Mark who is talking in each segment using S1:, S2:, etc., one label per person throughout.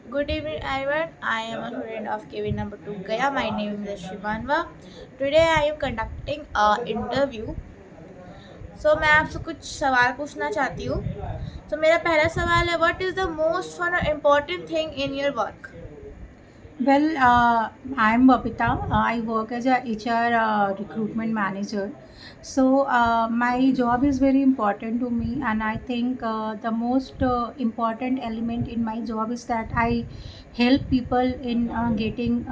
S1: Good evening, everyone. I am a student of KV number 2 Gaya. My name is Shivanva. Today I am conducting a interview. मैं आपसे कुछ सवाल पूछना चाहती हूँ. मेरा पहला सवाल है, what is the most fun और important thing in your work?
S2: Well, I'm Babita. I work as a HR recruitment manager. So my job is very important to me, and I think the most important element in my job is that I help people in getting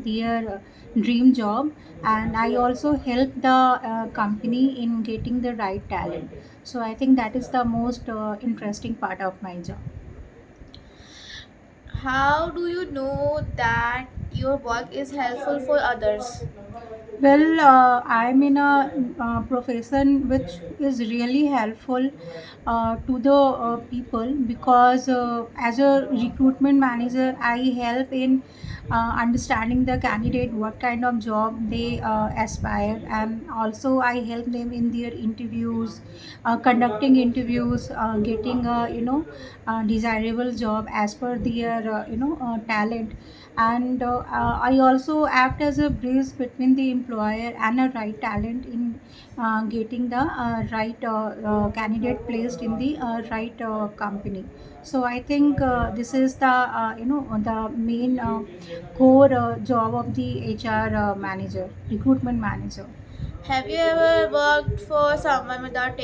S2: their dream job, and I also help the company in getting the right talent. So I think that is the most interesting part of my job.
S1: How do you know that your work is helpful for others?
S2: Well, I'm in a profession which is really helpful to the people because as a recruitment manager, I help in understanding the candidate what kind of job they aspire, and also I help them in their interviews, conducting interviews, getting a desirable job as per their talent. And I also act as a bridge between the employer and a right talent in getting the right candidate placed in the right company. So I think this is the the main core job of the HR manager, recruitment manager.
S1: Have you ever worked for someone without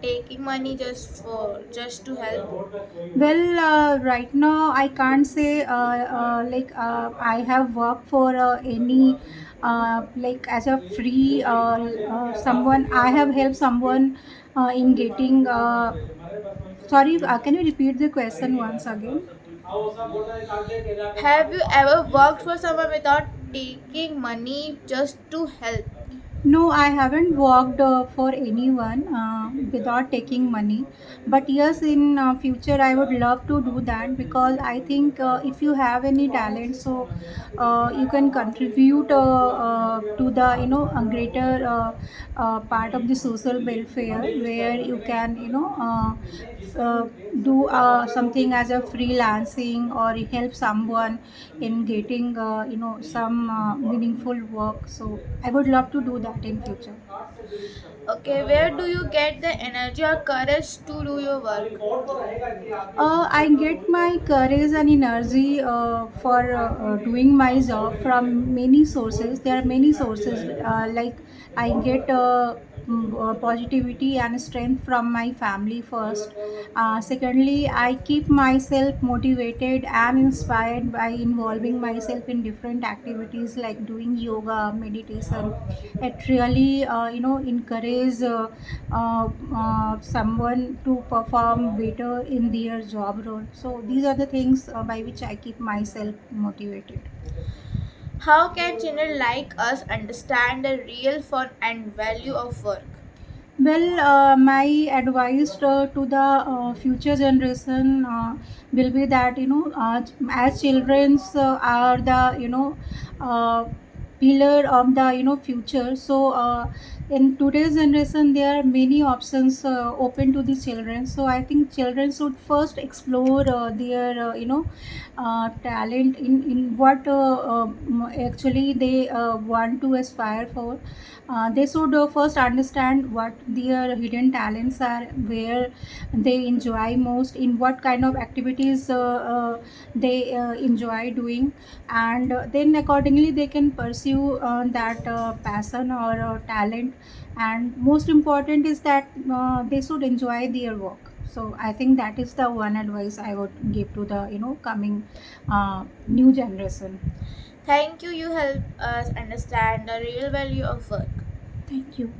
S1: taking money just to help?
S2: Well, right now I can't say I have worked for any like as a free someone. I have helped someone in getting. Sorry, can you repeat the question once again?
S1: Have you ever worked for someone without taking money just to help?
S2: No, I haven't worked for anyone without taking money. But yes, in future, I would love to do that because I think if you have any talent, so you can contribute to the a greater part of the social welfare where you can do something as a freelancing or help someone in getting some meaningful work. So I would love to do that in future.
S1: Okay, where do you get the energy or courage to do your work?
S2: I get my courage and energy for doing my job from many sources. There are many sources like I get positivity and strength from my family first. Secondly, I keep myself motivated and inspired by involving myself in different activities like doing yoga, meditation. It really encourage someone to perform better in their job role. So these are the things by which I keep myself motivated.
S1: How can children like us understand the real fun and value of work?
S2: Well, my advice to the future generation will be that as childrens are the pillar of the future. So in today's generation, there are many options open to the children. So I think children should first explore their talent in what actually they want to aspire for. They should first understand what their hidden talents are, where they enjoy most, in what kind of activities they enjoy doing, and then accordingly they can pursue that passion or talent. And most important is that they should enjoy their work. So I think that is the one advice I would give to the coming new generation.
S1: Thank you. You help us understand the real value of work.
S2: Thank you.